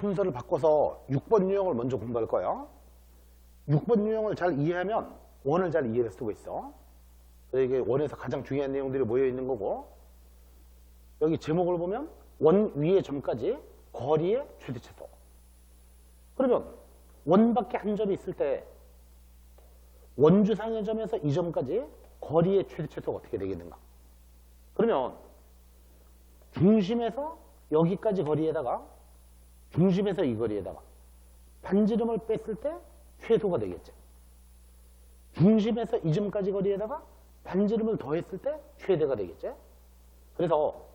순서를 바꿔서 6번 유형을 먼저 공부할 거예요. 6번 유형을 잘 이해하면 원을 잘 이해할 수가 있어. 그래서 이게 원에서 가장 중요한 내용들이 모여 있는 거고, 여기 제목을 보면 원 위의 점까지 거리의 최대최소. 그러면 원 밖에 한 점이 있을 때 원주상의 점에서 이 점까지 거리의 최대최소가 어떻게 되겠는가? 그러면 중심에서 여기까지 거리에다가 중심에서 이 거리에다가 반지름을 뺐을 때 최소가 되겠지. 중심에서 이 점까지 거리에다가 반지름을 더했을 때 최대가 되겠지. 그래서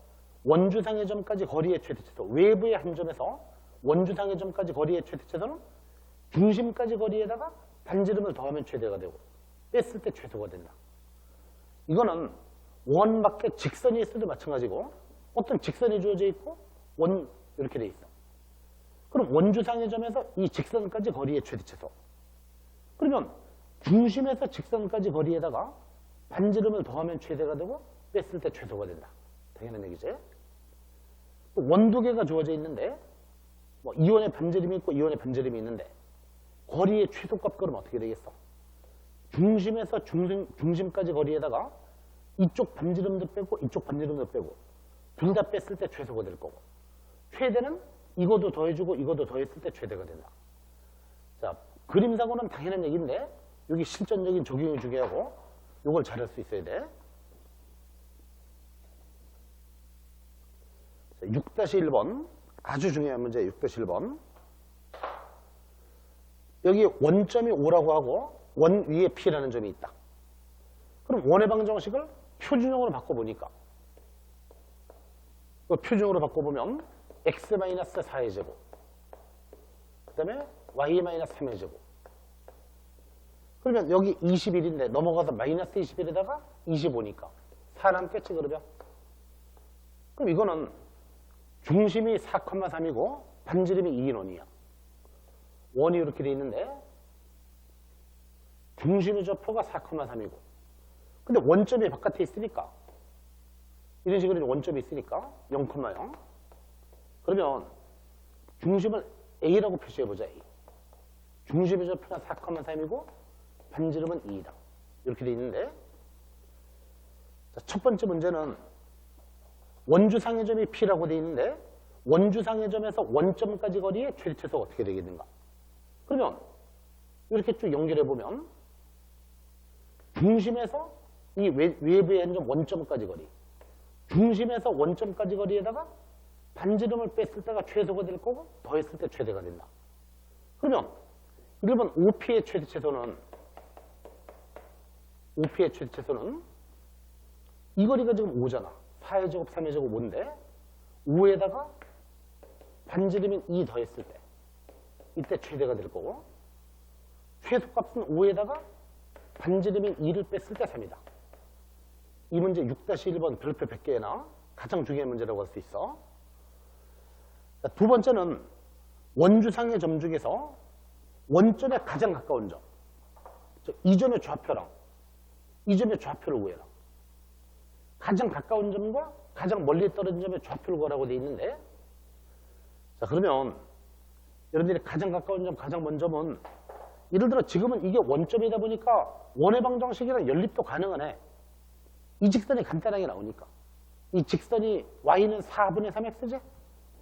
원주상의 점까지 거리의 최대최소, 외부의 한 점에서 원주상의 점까지 거리의 최대최소는 중심까지 거리에다가 반지름을 더하면 최대가 되고 뺐을 때 최소가 된다. 이거는 원 밖에 직선이 있어도 마찬가지고, 어떤 직선이 주어져 있고 원 이렇게 돼 있어. 그럼 원주상의 점에서 이 직선까지 거리의 최대최소. 그러면 중심에서 직선까지 거리에다가 반지름을 더하면 최대가 되고 뺐을 때 최소가 된다. 당연한 얘기지. 또 원 두 개가 주어져 있는데, 뭐 이원의 반지름이 있고 이원의 반지름이 있는데 거리의 최소값 그럼 어떻게 되겠어? 중심에서 중심까지 거리에다가 이쪽 반지름도 빼고 이쪽 반지름도 빼고 둘 다 뺐을 때 최소가 될 거고, 최대는 이것도 더해주고 이것도 더했을 때 최대가 된다. 자, 그림상으로는 당연한 얘기인데 여기 실전적인 적용이 중요하고 이걸 잘할 수 있어야 돼. 6-1번 아주 중요한 문제. 6-1번 여기 원점이 5라고 하고 원 위에 P라는 점이 있다. 그럼 원의 방정식을 표준형으로 바꿔보니까, 표준형으로 바꿔보면 x-4의 제곱, 그 다음에 y-3의 제곱. 그러면 여기 21인데 넘어가서 마이너스 21에다가 25니까 4 남겠지. 그러면 그럼 이거는 중심이 4,3이고 반지름이 2인 원이야. 원이 이렇게 돼 있는데 중심의 좌표가 4,3이고, 근데 원점이 바깥에 있으니까 이런 식으로 원점이 있으니까 0,0. 그러면 중심을 A라고 표시해보자. A. 중심의 좌표가 4,3이고 반지름은 2이다. 이렇게 돼 있는데, 자, 첫 번째 문제는 원주상의 점이 P라고 돼 있는데 원주상의 점에서 원점까지 거리의 최대최소가 어떻게 되겠는가? 그러면 이렇게 쭉 연결해보면 중심에서 이 외부의 한 점 원점까지 거리, 중심에서 원점까지 거리에다가 반지름을 뺐을 때가 최소가 될 거고 더했을 때 최대가 된다. 그러면 1번 OP의 최대최소는 이 거리가 지금 5잖아. 4의 제곱, 3의 제곱 5인데 5에다가 반지름인 2 더했을 때 이때 최대가 될 거고, 최소값은 5에다가 반지름인 2를 뺐을 때 3이다. 이 문제 6-1번 별표 100개나 가장 중요한 문제라고 할 수 있어. 자, 두 번째는 원주상의 점 중에서 원점에 가장 가까운 점, 이 점의 좌표랑 이 점의 좌표를 구해라. 가장 가까운 점과 가장 멀리 떨어진 점의 좌표를 구하라고 돼 있는데, 자, 그러면 여러분들이 가장 가까운 점, 가장 먼 점은, 예를 들어 지금은 이게 원점이다 보니까 원의 방정식이랑 연립도 가능하네. 이 직선이 간단하게 나오니까. 이 직선이 y는 4분의 3x지?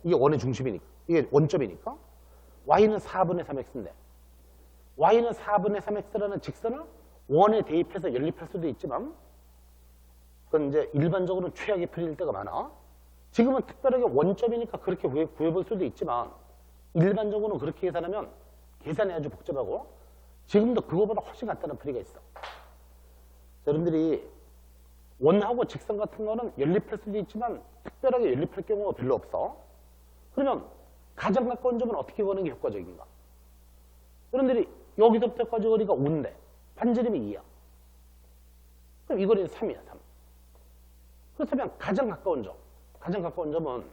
이게 원의 중심이니까. 이게 원점이니까. y는 4분의 3x인데 y는 4분의 3x라는 직선을 원에 대입해서 연립할 수도 있지만 그건 이제 일반적으로는 최악의 편일 때가 많아. 지금은 특별하게 원점이니까 그렇게 구해볼 수도 있지만 일반적으로는 그렇게 계산하면 계산이 아주 복잡하고 지금도 그거보다 훨씬 간단한 풀이가 있어. 자, 여러분들이 원하고 직선 같은 거는 연립할 수도 있지만 특별하게 연립할 경우가 별로 없어. 그러면 가장 가까운 점은 어떻게 구하는 게 효과적인가? 여러분들이 여기서부터까지 거리가 5인데 반지름이 2야. 그럼 이 거리는 3이야. 3. 그렇다면 가장 가까운 점은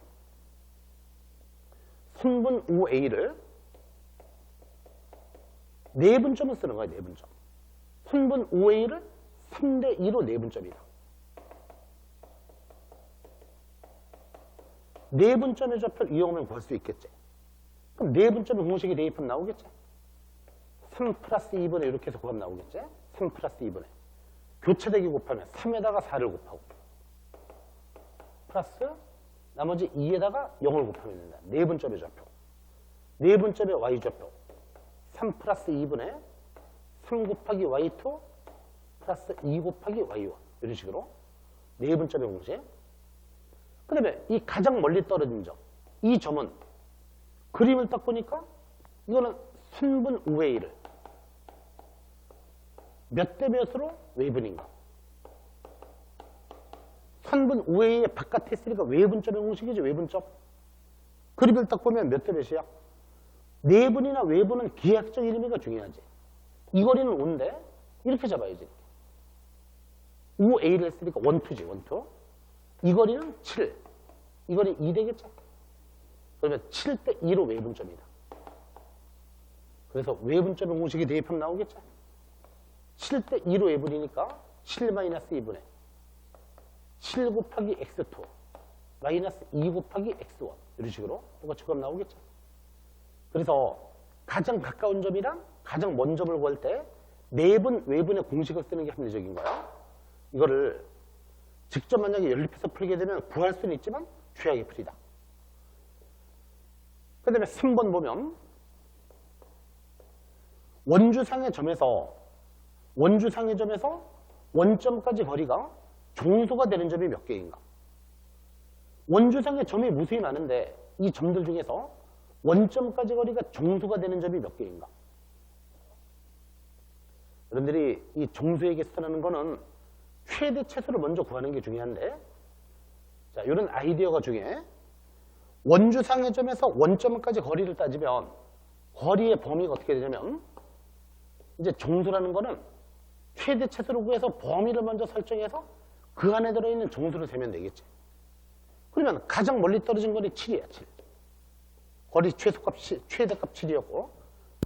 선분 5A를 내분점을 쓰는 거야. 내분점. 선분 5A를 3대2로 내분점이다. 내분점의 좌표를 이용하면 구할 수 있겠지. 그럼 내분점의 공식이 대입하면 나오겠지? 3 플러스 2분의 이렇게 해서 곱하면 나오겠지? 3 플러스 2분의 교차되기 곱하면 3에다가 4를 곱하고 플러스 나머지 2에다가 0을 곱하면 된다. 내분점의 좌표. 내분점의 y좌표 3 플러스 2분의 3 곱하기 y2 플러스 2 곱하기 y1 이런 식으로 내분점의 공식. 그 다음에 이 가장 멀리 떨어진 점, 이 점은 그림을 딱 보니까 이거는 선분 우의 1을 몇 대 몇으로 외분인가? 선분 우의 1의 바깥에 있으니까 외분점의 공식이지. 외분점. 그림을 딱 보면 몇 대 몇이야? 내분이나 외분은 기하학적 이름이가 중요하지. 이 거리는 5인데 이렇게 잡아야지. 5A를 했으니까 1, 2지. 1, 2. 이 거리는 7. 이 거리 2 되겠죠? 그러면 7대 2로 외분점이다. 그래서 외분점의 공식이 대입하면 나오겠죠? 7대 2로 외분이니까 7 마이너스 2분의 7 곱하기 x2 마이너스 2 곱하기 x1 이런 식으로 똑같이 그럼 나오겠죠? 그래서 가장 가까운 점이랑 가장 먼 점을 구할 때 내분, 외분의 공식을 쓰는 게 합리적인 거야. 이거를 직접 만약에 연립해서 풀게 되면 구할 수는 있지만 최악의 풀이다. 그 다음에 3번 보면 원주상의 점에서 원점까지 거리가 종소가 되는 점이 몇 개인가? 원주상의 점이 무수히 많은데 이 점들 중에서 원점까지 거리가 종소가 되는 점이 몇 개인가? 여러분들이 이 종소에게 쓰는 거는 최대 최소를 먼저 구하는 게 중요한데, 자, 이런 아이디어가 중에 원주상의 점에서 원점까지 거리를 따지면 거리의 범위가 어떻게 되냐면 이제 종수라는 거는 최대 최소를 구해서 범위를 먼저 설정해서 그 안에 들어있는 종수를 세면 되겠지. 그러면 가장 멀리 떨어진 거리 7이야, 7. 거리 최대값 7이었고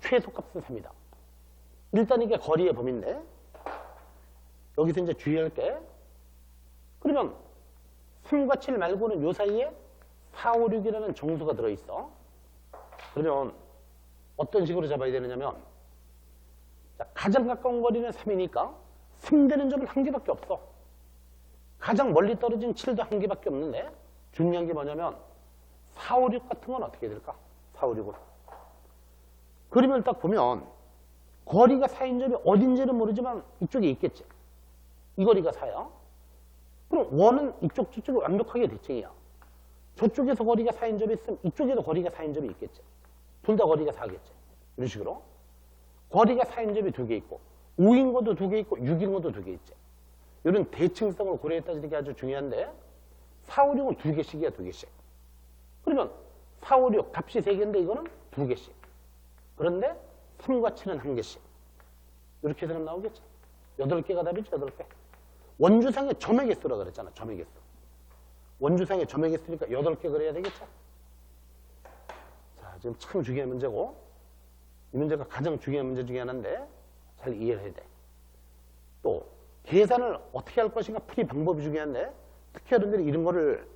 최소값은 3이다. 일단 이게 거리의 범위인데 여기서 이제 주의할 게, 그러면 3과 7 말고는 요 사이에 4, 5, 6이라는 정수가 들어있어. 그러면 어떤 식으로 잡아야 되느냐면, 자, 가장 가까운 거리는 3이니까 3되는 점은 1개밖에 없어. 가장 멀리 떨어진 7도 1개밖에 없는데 중요한 게 뭐냐면 4, 5, 6 같은 건 어떻게 될까? 4, 5, 6은. 그림을 딱 보면 거리가 4인 점이 어딘지는 모르지만 이쪽에 있겠지. 이 거리가 4야. 그럼 원은 이쪽 저쪽이 완벽하게 대칭이야. 저쪽에서 거리가 4인 점이 있으면 이쪽에도 거리가 4인 점이 있겠지. 둘 다 거리가 4겠지. 이런 식으로. 거리가 4인 점이 2개 있고 5인 것도 2개 있고 6인 것도 2개 있지. 이런 대칭성을 고려해 따지는 게 아주 중요한데 4, 5, 6은 2개씩이야. 2개씩. 그러면 4, 5, 6 값이 3개인데 이거는 2개씩. 그런데 3과 7은 1개씩. 이렇게 되면 나오겠지. 8개가 답이죠. 8개. 원주상의 점의 개수라 그랬잖아. 점의 개수. 원주상의 점의 개수니까 8개 그래야 되겠죠. 자, 지금 참 중요한 문제고, 이 문제가 가장 중요한 문제 중에 하나인데 잘 이해를 해야 돼. 또 계산을 어떻게 할 것인가 풀이 방법이 중요한데, 특히 여러분들이 이런 거를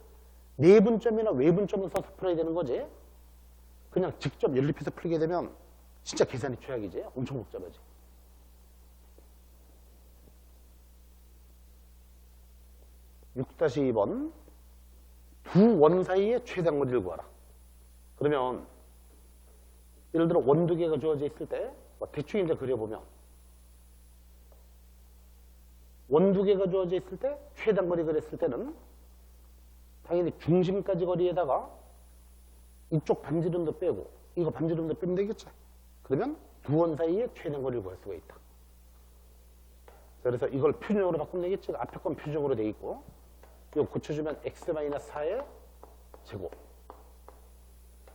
내분점이나 외분점을 써서 풀어야 되는 거지. 그냥 직접 연립해서 풀게 되면 진짜 계산이 최악이지. 엄청 복잡하지. 6-2번 두 원 사이의 최대한 거리를 구하라. 그러면 예를 들어 원 2개가 주어져 있을 때 대충 이제 그려보면 원 2개가 주어져 있을 때 최대한 거리 그렸을 때는 당연히 중심까지 거리에다가 이쪽 반지름도 빼고 이거 반지름도 빼면 되겠지. 그러면 두 원 사이의 최대한 거리를 구할 수가 있다. 그래서 이걸 표준형으로 바꾸면 되겠지. 앞에 건 표준형으로 돼 있고 이거 고쳐주면 x-4의 제곱,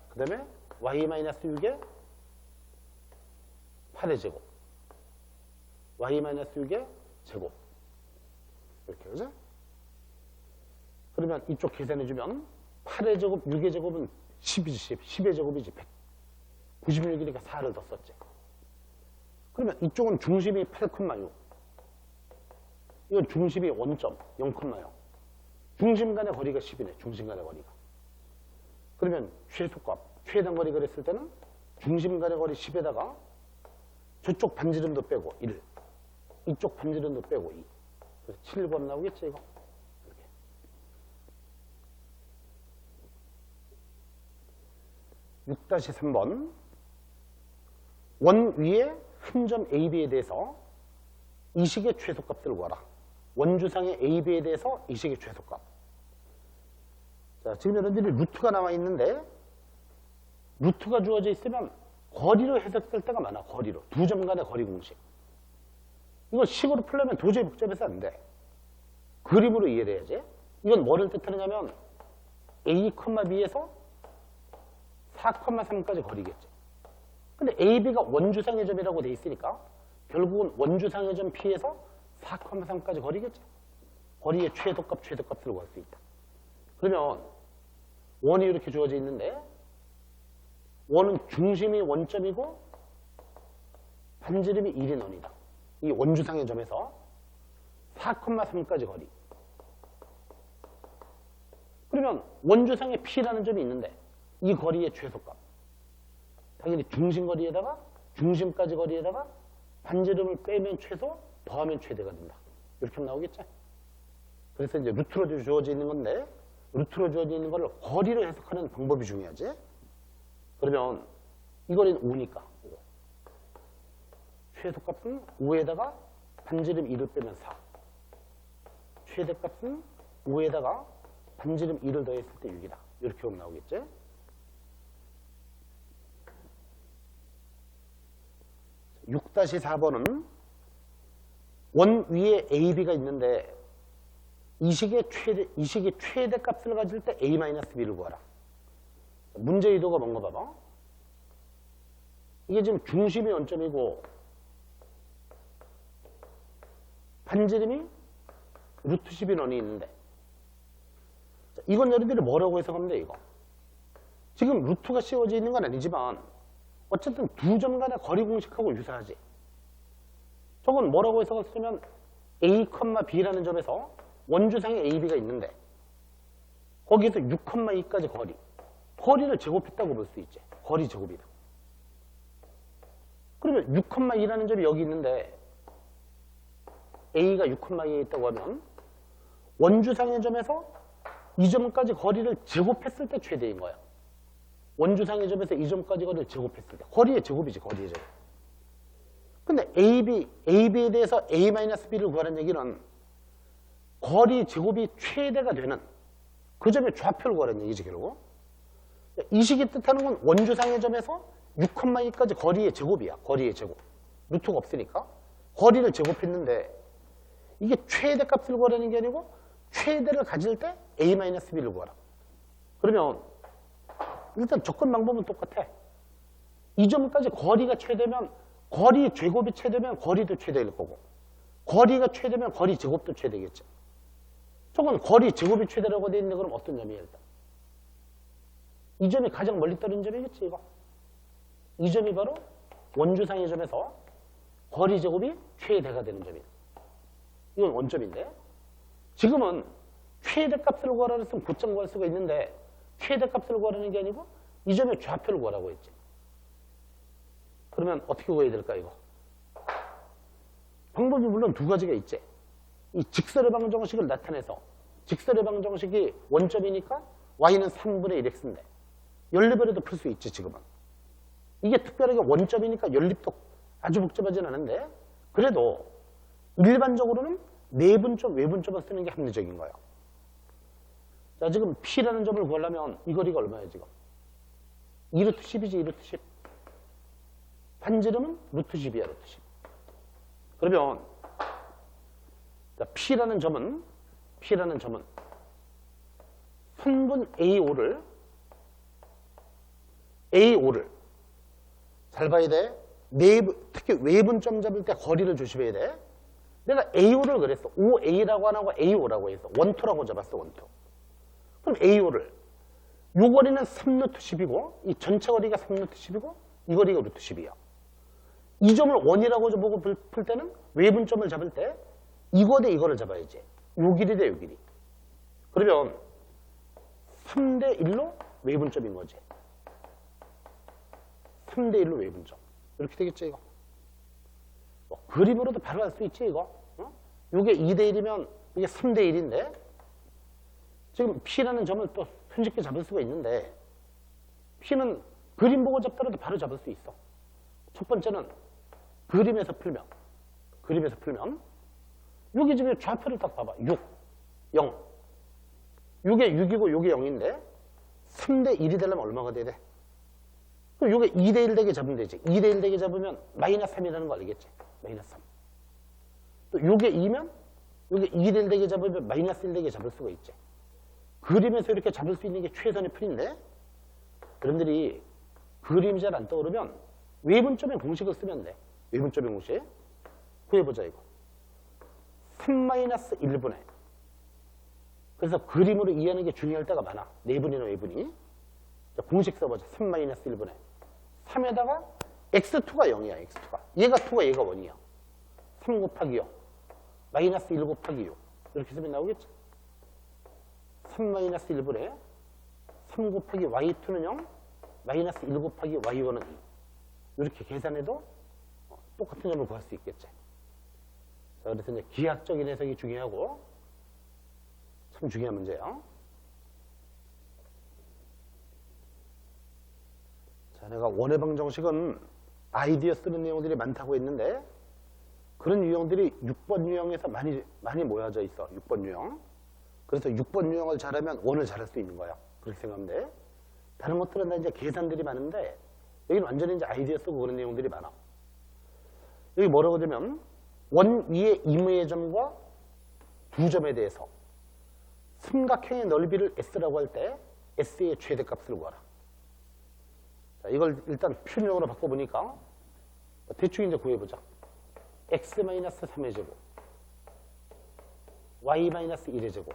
그 다음에 y-6의 8의 제곱, y-6의 제곱, 이렇게, 그죠? 그러면 이쪽 계산해주면 8의 제곱, 6의 제곱은 10이지, 10의 제곱이지, 100. 96이니까 4를 더 썼지. 그러면 이쪽은 중심이 8,6. 이건 중심이 원점 0,0. 중심 간의 거리가 10이네. 중심 간의 거리가. 그러면 최소값, 최대한 거리 그랬을 때는 중심 간의 거리 10에다가 저쪽 반지름도 빼고 1, 이쪽 반지름도 빼고 2. 그래서 7번 나오겠죠, 이거? 이렇게. 6-3번. 원 위에 한 점 AB에 대해서 이 식의 최소값을 구하라. 원주상의 AB에 대해서 이 식의 최소값. 자, 지금 여러분들이 루트가 나와 있는데 루트가 주어져 있으면 거리로 해석될 때가 많아. 거리로. 두 점 간의 거리 공식. 이거 식으로 풀려면 도저히 복잡해서 안 돼. 그림으로 이해를 해야지. 이건 뭐를 뜻하느냐면 A, B에서 4,3까지 거리겠지. 근데 AB가 원주상의 점이라고 돼 있으니까 결국은 원주상의 점 P에서 4,3까지 거리겠죠. 거리의 최소값을 구할 수 있다. 그러면 원이 이렇게 주어져 있는데 원은 중심이 원점이고 반지름이 1인 원이다. 이 원주상의 점에서 4,3까지 거리. 그러면 원주상의 P라는 점이 있는데 이 거리의 최소값. 당연히 중심거리에다가 중심까지 거리에다가 반지름을 빼면 최소, 더하면 최대가 된다. 이렇게 하면 나오겠죠? 그래서 이제 루트로 주어져 있는 건데 루트로 주어져 있는 거를 거리로 해석하는 방법이 중요하지. 그러면 이거는 5니까 5. 최소값은 5에다가 반지름 2를 빼면 4. 최대값은 5에다가 반지름 2를 더했을 때 6이다. 이렇게 보면 나오겠지. 6-4번은 원 위에 AB가 있는데 이 식의 최대값을 가질 때 A-B를 구하라. 문제 의도가 뭔가 봐봐. 이게 지금 중심이 원점이고 반지름이 루트 10인 원이 있는데 이건 여러분들이 뭐라고 해석하면 돼, 이거? 지금 루트가 씌워져 있는 건 아니지만 어쨌든 두 점 간의 거리 공식하고 유사하지. 저건 뭐라고 해석을 쓰면 A, B라는 점에서 원주상의 AB가 있는데 거기에서 6,2까지 거리를 제곱했다고 볼 수 있지. 거리 제곱이다. 그러면 6,2라는 점이 여기 있는데 A가 6,2에 있다고 하면 원주상의 점에서 이 점까지 거리를 제곱했을 때 최대인 거야. 원주상의 점에서 이 점까지 거리를 제곱했을 때. 거리의 제곱이지, 거리의 제곱. 근데 AB에 대해서 A-B를 구하는 얘기는 거리 제곱이 최대가 되는 그 점의 좌표를 구하는 얘기지, 결국. 이 식이 뜻하는 건 원주상의 점에서 6,2까지 거리의 제곱이야, 거리의 제곱. 루트가 없으니까. 거리를 제곱했는데 이게 최대값을 구하라는 게 아니고 최대를 가질 때 A-B를 구하라. 그러면 일단 접근 방법은 똑같아. 이 점까지 거리가 최대면 거리 제곱이 최대면 거리도 최대일 거고 거리가 최대면 거리 제곱도 최대겠죠. 저건 거리 제곱이 최대라고 돼 있는데 그럼 어떤 점이에요, 일단? 이 점이 가장 멀리 떨어진 점이겠지, 이거. 이 점이 바로 원주상의 점에서 거리 제곱이 최대가 되는 점이다. 이건 원점인데 지금은 최대값을 구하라고 했으면 고점 구할 수가 있는데 최대값을 구하라는 게 아니고 이 점의 좌표를 구하라고 했지. 그러면 어떻게 구해야 될까, 이거? 방법이 물론 두 가지가 있지. 이 직설의 방정식을 나타내서 직설의 방정식이 원점이니까 y는 3분의 1x인데 연립을 해도 풀 수 있지, 지금은. 이게 특별하게 원점이니까 연립도 아주 복잡하진 않은데 그래도 일반적으로는 내분점, 외분점을 쓰는 게 합리적인 거예요. 자, 지금 P라는 점을 구하려면 이 거리가 얼마예요, 지금? 2루트 10이지, 2루트 10. 반지름은 루트 10이야, 루트 10. 그러면 자, P라는 점은 선분 A5를 잘 봐야 돼. 특히 외분점 잡을 때 거리를 조심해야 돼. 내가 A5를 그랬어. OA라고 안 하고 A5라고 해서 원투라고 잡았어, 원투. 그럼 A5를 요 거리는 3루트 10이고 이 전체 거리가 3루트 10이고 이 거리가 루트 10이야. 이 점을 원이라고 보고 풀 때는 외분점을 잡을 때 이거 대 이거를 잡아야지. 요 길이 대 요 길이. 그러면 3대 1로 외분점인 거지. 3대 1로 외분점. 이렇게 되겠죠, 이거. 뭐, 그림으로도 바로 알 수 있지, 이거. 어? 이게 2대 1이면 이게 3대 1인데, 지금 P라는 점을 또 손쉽게 잡을 수가 있는데, P는 그림 보고 잡더라도 바로 잡을 수 있어. 첫 번째는 그림에서 풀면, 여기 지금 좌표를 딱 봐봐. 6, 0. 이게 6이고 이게 0인데 3대 1이 되려면 얼마가 돼야 돼? 그럼 이게 2대 1 되게 잡으면 되지. 2대 1 되게 잡으면 마이너스 3이라는 거 알겠지? 마이너스 3. 또 이게 2면 이게 2대 1 되게 잡으면 마이너스 1 되게 잡을 수가 있지. 그림에서 이렇게 잡을 수 있는 게 최선의 풀인데, 여러분들이 그림이 잘 안 떠오르면 외분점의 공식을 쓰면 돼. 외분점의 공식. 구해보자, 이거. 3-1분의. 그래서 그림으로 이해하는 게 중요할 때가 많아. 내분이나 외분이. 자, 공식 써보자. 3-1분의. 3에다가 x2가 0이야, x2가. 얘가 2가 얘가 1이야. 3 곱하기 0. 마이너스 1 곱하기 6. 이렇게 쓰면 나오겠지? 3-1분의 3 곱하기 y2는 0. 마이너스 1 곱하기 y1은 2. 이렇게 계산해도 똑같은 점을 구할 수 있겠지. 자, 그래서 이제 기하학적인 해석이 중요하고, 참 중요한 문제예요. 자, 내가 원해방 정식은 아이디어 쓰는 내용들이 많다고 했는데, 그런 유형들이 6번 유형에서 많이 모여져 있어. 6번 유형. 그래서 6번 유형을 잘하면 원을 잘할 수 있는 거야. 그렇게 생각하면 돼. 다른 것들은 다 이제 계산들이 많은데, 여기는 완전히 이제 아이디어 쓰고 그런 내용들이 많아. 여기 뭐라고 되면, 원 위의 임의의 점과 두 점에 대해서 삼각형의 넓이를 S라고 할 때 S의 최대값을 구하라. 자, 이걸 일단 표준형으로 바꿔보니까 대충 이제 구해보자. X-3의 제곱, Y-1의 제곱.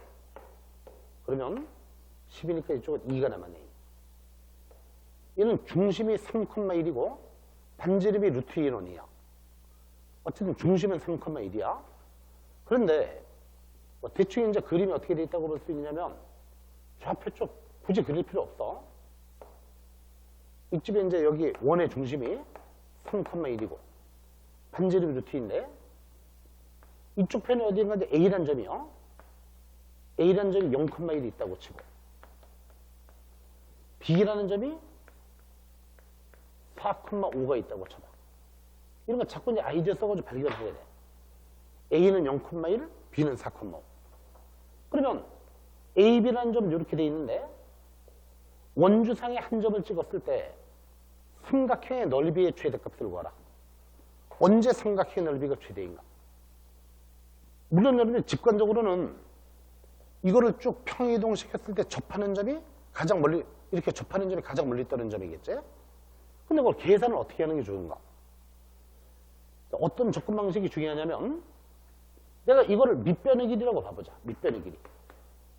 그러면 10이니까 이쪽은 2가 남았네. 얘는 중심이 3,1이고 반지름이 루트 2논이야. 어쨌든 중심은 3,1이야. 그런데 뭐 대충 이제 그림이 어떻게 돼 있다고 볼 수 있냐면, 좌표 쪽 굳이 그릴 필요 없어. 이쪽에 이제 여기 원의 중심이 3,1이고 반지름이 루트 2인데, 이쪽 편에 어디인가 이제 A란 점이요. A라는 점이 0,1이 있다고 치고, B라는 점이 4,5가 있다고 쳐봐. 이런 거 자꾸 이제 아이디어 써가지고 발견해야 돼. A는 0,1, B는 4,5. 그러면 A, B라는 점은 이렇게 돼 있는데, 원주상에 한 점을 찍었을 때 삼각형의 넓이의 최대값을 구하라. 언제 삼각형의 넓이가 최대인가? 물론 여러분 직관적으로는 이거를 쭉 평이동시켰을 때 접하는 점이 가장 멀리, 이렇게 접하는 점이 가장 멀리 떠는 점이겠지? 근데 그걸 계산을 어떻게 하는 게 좋은가? 어떤 접근 방식이 중요하냐면, 내가 이거를 밑변의 길이라고 봐보자. 밑변의 길이.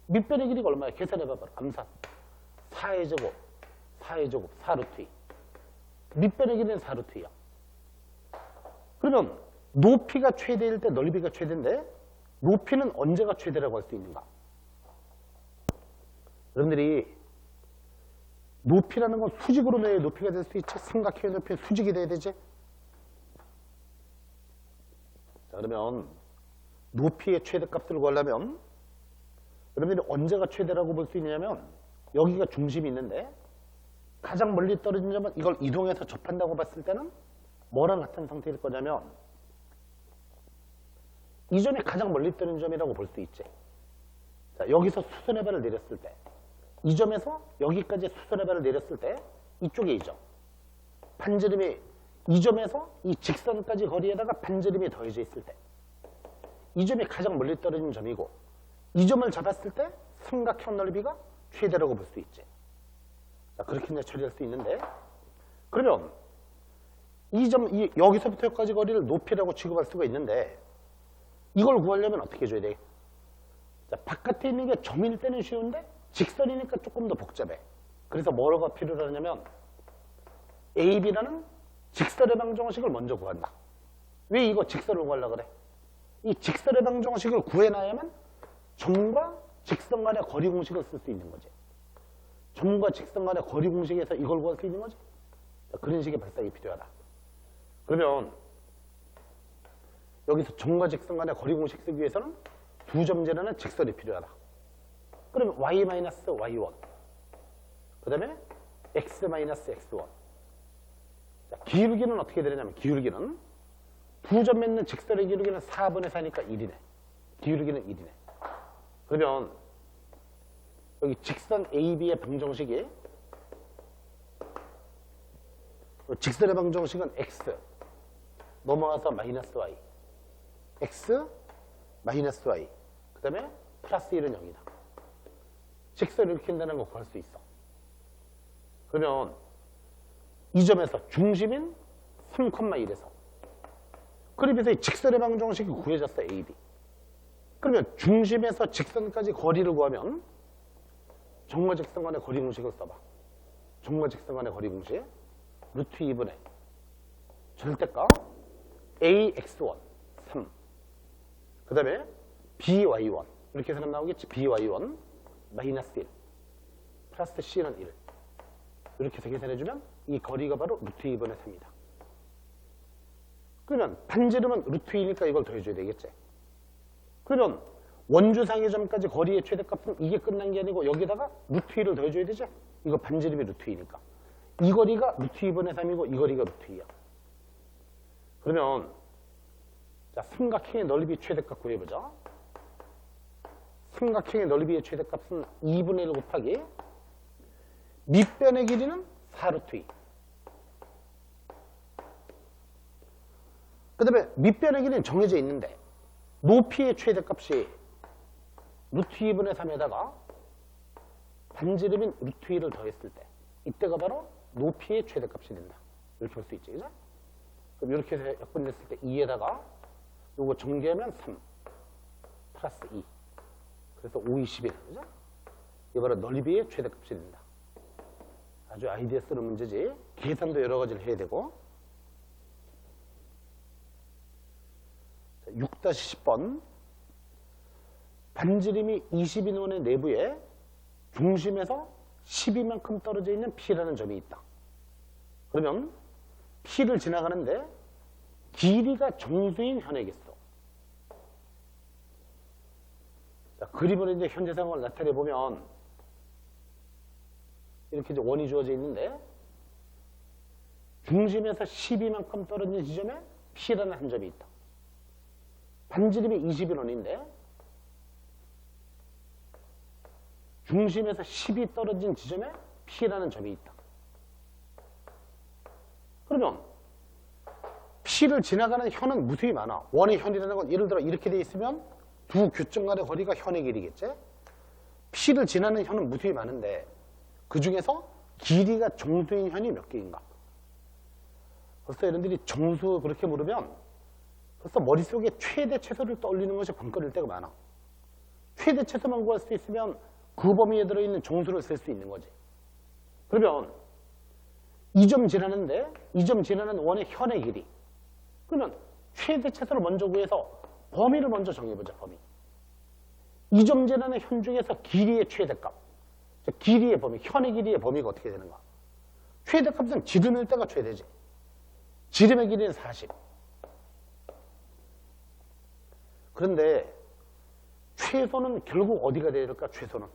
밑변의 길이가 얼마야? 계산해봐봐. 암산. 4의 제곱, 4루트 2. 밑변의 길이는 4루트 2야. 그러면 높이가 최대일 때 넓이가 최대인데, 높이는 언제가 최대라고 할 수 있는가? 여러분들이 높이라는 건 수직으로 내야 높이가 될 수 있지. 삼각형의 높이는 수직이 돼야 되지. 자, 그러면 높이의 최대값을 구하려면 여러분들이 언제가 최대라고 볼 수 있냐면, 여기가 중심이 있는데 가장 멀리 떨어진 점은 이걸 이동해서 접한다고 봤을 때는 뭐랑 같은 상태일 거냐면, 이 점이 가장 멀리 떨어진 점이라고 볼 수 있지. 자, 여기서 수선의 발을 내렸을 때, 이 점에서 여기까지 수선의 발을 내렸을 때 이쪽에 이 점, 반지름이 이 점에서 이 직선까지 거리에다가 반지름이 더해져 있을 때, 이 점이 가장 멀리 떨어진 점이고, 이 점을 잡았을 때 삼각형 넓이가 최대라고 볼 수 있지. 자, 그렇게 이제 처리할 수 있는데, 그러면 이 점, 여기서부터 여기까지 거리를 높이라고 취급할 수가 있는데, 이걸 구하려면 어떻게 해줘야 돼? 자, 바깥에 있는 게 점일 때는 쉬운데 직선이니까 조금 더 복잡해. 그래서 뭐가 필요하냐면 A, B라는 직선의 방정식을 먼저 구한다. 왜 이거 직선을 구하려고 그래? 이 직선의 방정식을 구해놔야만 점과 직선 간의 거리 공식을 쓸 수 있는 거지. 점과 직선 간의 거리 공식에서 이걸 구할 수 있는 거지. 자, 그런 식의 발상이 필요하다. 그러면 여기서 점과 직선 간의 거리 공식 쓰기 위해서는 두 점제라는 직선이 필요하다. 그러면 y-y1 그 다음에 x-x1. 자, 기울기는 어떻게 되냐면 기울기는 두 점 맺는 직선의 기울기는 4분의 4니까 1이네. 기울기는 1이네. 그러면 여기 직선 AB의 방정식이 직선의 방정식은 x 넘어가서 마이너스 y x 마이너스 y 그 다음에 플러스 1은 0이다. 직선을 이렇게 한다는 거 구할 수 있어. 그러면 이 점에서 중심인 3,1에서 그래서 이 직선의 방정식이 구해졌어. AB. 그러면 중심에서 직선까지 거리를 구하면 점과 직선 간의 거리 공식을 써봐. 점과 직선 간의 거리 공식 루트 2분의 절대값 AX1 3 그 다음에 BY1 이렇게 해서 나오겠지. BY1 마이너스 1 플러스 C는 1 이렇게 해서 계산해주면 이 거리가 바로 루트 2분의 3이다. 그러면 반지름은 루트 2니까 이걸 더해줘야 되겠지. 그러면 원주상의 점까지 거리의 최대값은 이게 끝난 게 아니고 여기다가 루트 2를 더해줘야 되죠. 이거 반지름이 루트 2니까. 이 거리가 루트 2분의 3이고 이 거리가 루트 2야. 그러면 자, 삼각형의 넓이 최대값 구해보자. 삼각형의 넓이의 최대값은 2분의 1 곱하기 밑변의 길이는 4루트 2. 그 다음에 밑변의 길이는 정해져 있는데 높이의 최대값이 루트 2분의 3에다가 반지름인 루트 2를 더했을 때 이때가 바로 높이의 최대값이 된다. 이렇게 볼 수 있지. 그죠? 그럼 이렇게 해서 약분됐을 때 2에다가 요거 정리하면 3 플러스 2 그래서 5, 21 그죠? 이게 바로 넓이의 최대값이 된다. 아주 아이디어 쓰는 문제지. 계산도 여러 가지를 해야 되고. 6-10번 반지름이 20인원의 내부에 중심에서 12만큼 떨어져 있는 P라는 점이 있다. 그러면 P를 지나가는데 길이가 정수인 현이겠어. 자, 그림으로 이제 현재 상황을 나타내 보면 이렇게 이제 원이 주어져 있는데 중심에서 12만큼 떨어진 지점에 P라는 한 점이 있다. 반지름이 20인원인데 중심에서 10이 떨어진 지점에 P라는 점이 있다. 그러면 P를 지나가는 현은 무수히 많아. 원의 현이라는 건 예를 들어 이렇게 돼 있으면 두 교점 간의 거리가 현의 길이겠지. P를 지나는 현은 무수히 많은데 그 중에서 길이가 정수인 현이 몇 개인가? 벌써 여러분들이 정수 그렇게 물으면 벌써 머릿속에 최대 최소를 떠올리는 것이 번거릴 때가 많아. 최대 최소만 구할 수 있으면 그 범위에 들어있는 정수를 쓸 수 있는 거지. 그러면 이 점 지나는데 이 점 지나는 원의 현의 길이. 그러면 최대 최소를 먼저 구해서 범위를 먼저 정해보자. 범위. 이 점 지나는 현 중에서 길이의 최대값. 길이의 범위, 현의 길이의 범위가 어떻게 되는가? 최대값은 지름일 때가 최대지. 지름의 길이는 40. 그런데 최소는 결국 어디가 돼야 될까? 최소는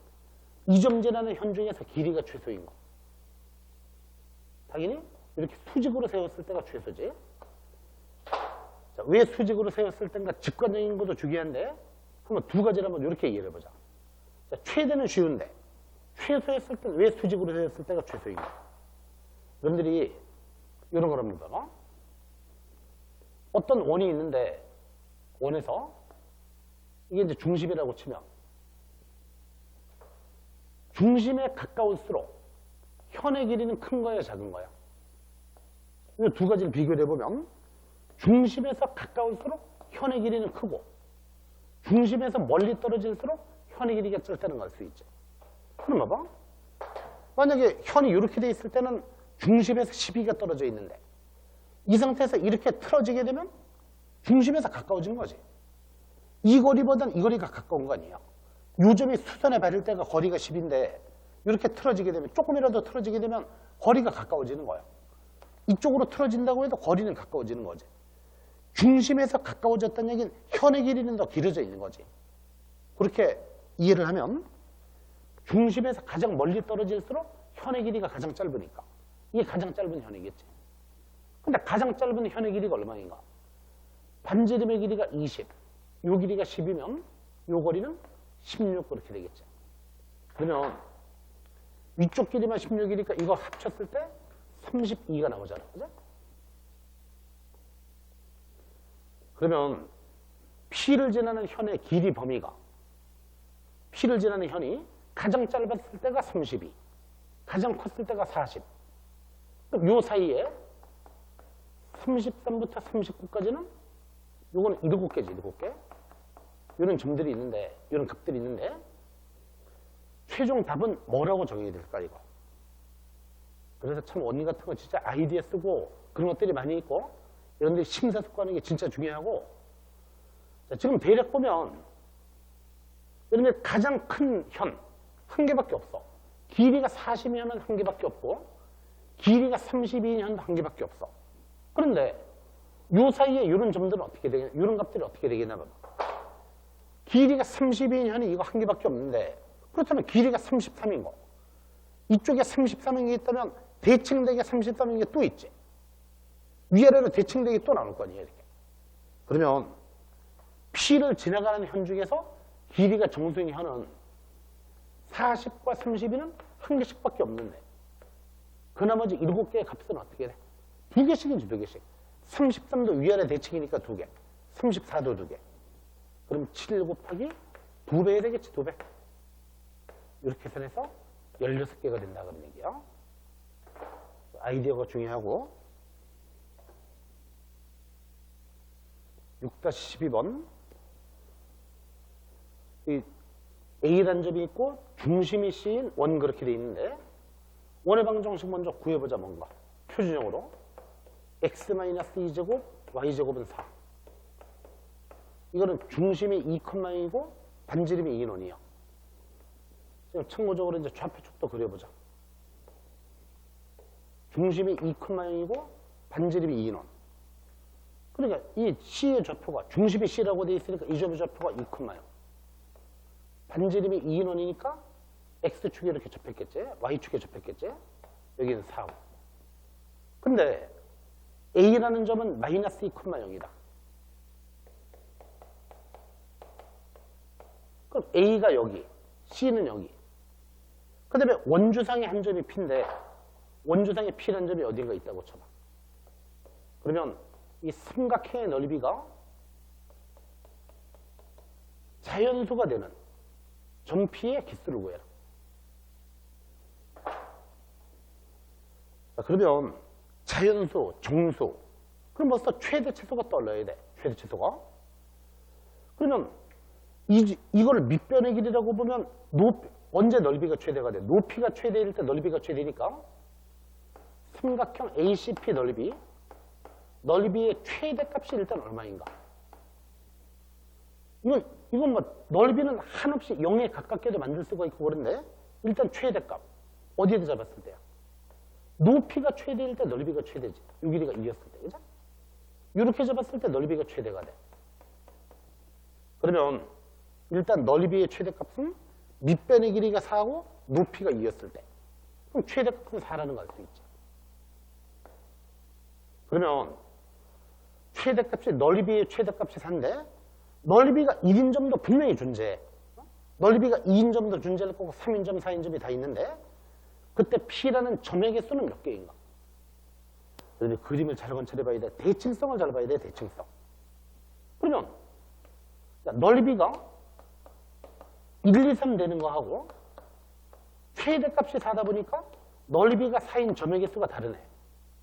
이 점 지나는 현 중에서 길이가 최소인 거. 당연히 이렇게 수직으로 세웠을 때가 최소지. 자, 왜 수직으로 세웠을 때인가? 직관적인 것도 중요한데 한번 두 가지를 한번 이렇게 이해를 해보자. 자, 최대는 쉬운데 최소했을 때는 왜 수직으로 세웠을 때가 최소인가? 여러분들이 이런 걸 한번 봐봐. 어떤 원이 있는데 원에서 이게 이제 중심이라고 치면 중심에 가까울수록 현의 길이는 큰 거야, 작은 거야? 이 두 가지를 비교해 보면 중심에서 가까울수록 현의 길이는 크고 중심에서 멀리 떨어질수록 현의 길이가 짧다는 걸 알 수 있죠. 그럼 봐봐. 만약에 현이 이렇게 돼 있을 때는 중심에서 12가 떨어져 있는데 이 상태에서 이렇게 틀어지게 되면 중심에서 가까워진 거지. 이 거리보단 이 거리가 가까운 거 아니에요. 요 점이 수선에 바를 때가 거리가 10인데 이렇게 틀어지게 되면 조금이라도 틀어지게 되면 거리가 가까워지는 거예요. 이쪽으로 틀어진다고 해도 거리는 가까워지는 거지. 중심에서 가까워졌다는 얘기는 현의 길이는 더 길어져 있는 거지. 그렇게 이해를 하면 중심에서 가장 멀리 떨어질수록 현의 길이가 가장 짧으니까 이게 가장 짧은 현이겠지. 근데 가장 짧은 현의 길이가 얼마인가? 반지름의 길이가 20, 요 길이가 10이면 요 거리는 16 그렇게 되겠지. 그러면 위쪽 길이만 16이니까 이거 합쳤을 때 32가 나오잖아. 그죠? 그러면 P를 지나는 현의 길이 범위가 P를 지나는 현이 가장 짧았을 때가 32, 가장 컸을 때가 40. 그럼 요 사이에 33부터 39까지는 요거는 7개지, 7개. 이런 점들이 있는데, 이런 값들이 있는데 최종 답은 뭐라고 정해야 될까 이거. 그래서 참 원리 같은 거 진짜 아이디어 쓰고 그런 것들이 많이 있고 이런 데 심사숙고하는 게 진짜 중요하고. 자, 지금 대략 보면 이런 데 가장 큰 현 한 개밖에 없어. 길이가 40이면 한 개밖에 없고 길이가 32면 한 개밖에 없어. 그런데 요 사이에 이런 점들은 어떻게 되겠냐, 이런 값들이 어떻게 되겠냐 봐. 길이가 32년이 이거 한 개밖에 없는데 그렇다면 길이가 33인 거. 이쪽에 33인 게 있다면 대칭되게 33인 게 또 있지. 위아래로 대칭되게 또 나올 거 아니에요. 이렇게. 그러면 P를 지나가는 현 중에서 길이가 정수인 현은 40과 32는 한 개씩밖에 없는데 그 나머지 7개의 값은 어떻게 돼? 2개씩인지 2개씩. 33도 위아래 대칭이니까 2개. 34도 2개. 그럼 7 곱하기 2배 되겠지, 2배. 이렇게 해서 16개가 된다 그런 얘기야. 아이디어가 중요하고. 6-12번. 이 A라는 점이 있고 중심이 C인 원 그렇게 돼 있는데 원의 방정식 먼저 구해보자. 뭔가 표준형으로 x-2제곱 y제곱은 4. 이거는 중심이 2,0이고 반지름이 2인원이에요. 지금 참고적으로 이제 좌표축도 그려보자. 중심이 2,0이고 반지름이 2인원. 그러니까 이 C의 좌표가 중심이 C라고 돼 있으니까 이 점의 좌표가 2,0. 반지름이 2인원이니까 X축에 이렇게 접혔겠지? Y축에 접혔겠지? 여기는 4. 근데 A라는 점은 마이너스 2,0이다. 그럼 A가 여기, C는 여기. 그 다음에 원주상의 한 점이 P인데 원주상의 P라는 점이 어딘가 있다고 쳐봐. 그러면 이 삼각형의 넓이가 자연수가 되는 점 P의 기수를 구해라. 자, 그러면 자연수, 정수. 그럼 벌써 최대 최소가 떠올라야 돼. 최대 최소가. 그러면 이거를 밑변의 길이라고 보면 언제 넓이가 최대가 돼? 높이가 최대일 때 넓이가 최대니까 삼각형 ACP 넓이의 최대값이 일단 얼마인가? 이건 뭐 넓이는 한없이 0에 가깝게도 만들 수가 있고 그런데 일단 최대값 어디에다 잡았을 때야? 높이가 최대일 때 넓이가 최대지. 요 길이가 2였을 때, 그죠? 이렇게 잡았을 때 넓이가 최대가 돼. 그러면 일단 넓이의 최대값은 밑변의 길이가 4고 높이가 2였을 때. 그럼 최대값은 4라는 걸 알 수 있지. 그러면 최대값이 넓이의 최대값이 4인데 넓이가 1인 점도 분명히 존재해. 넓이가 2인 점도 존재할 거고 3인 점, 4인 점이 다 있는데 그때 P라는 점의 개수는 몇 개인가? 그런데 그림을 잘 관찰해봐야 돼. 대칭성을 잘 봐야 돼. 대칭성. 그러면 넓이가 1, 2, 3 되는 거하고 최대값이 4다 보니까 넓이가 4인 점의 개수가 다르네.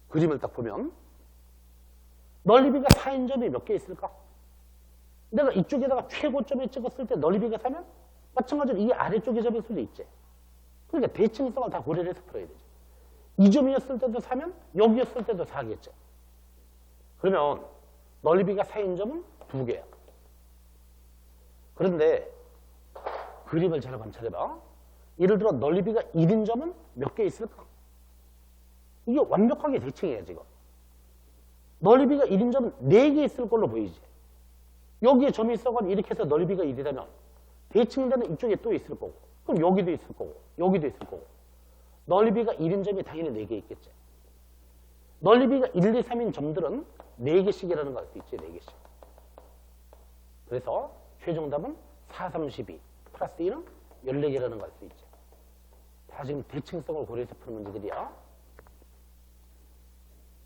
그림을 딱 보면 넓이가 4인 점이 몇 개 있을까? 내가 이쪽에다가 최고점에 찍었을 때 넓이가 4면 마찬가지로 이 아래쪽에 잡을 수도 있지. 그러니까 대칭성을 다 고려를 해서 풀어야 되지. 이 점이었을 때도 4면 여기였을 때도 4겠지. 그러면 넓이가 4인 점은 2개야. 그런데 그림을 잘 관찰해봐. 예를 들어 넓이가 1인 점은 몇 개 있을까? 이게 완벽하게 대칭이야 지금. 넓이가 1인 점은 4개 있을 걸로 보이지. 여기에 점이 있어가지고 이렇게 해서 넓이가 1이라면 대칭되는 이쪽에 또 있을 거고, 그럼 여기도 있을 거고, 여기도 있을 거고. 넓이가 1인 점이 당연히 4개 있겠지. 넓이가 1, 2, 3인 점들은 4개씩이라는 걸 알 수 있지, 4개씩. 그래서 최종답은 4, 32 플러스 1은 14개라는 걸 알 수 있지. 다 지금 대칭성을 고려해서 푸는 문제들이야.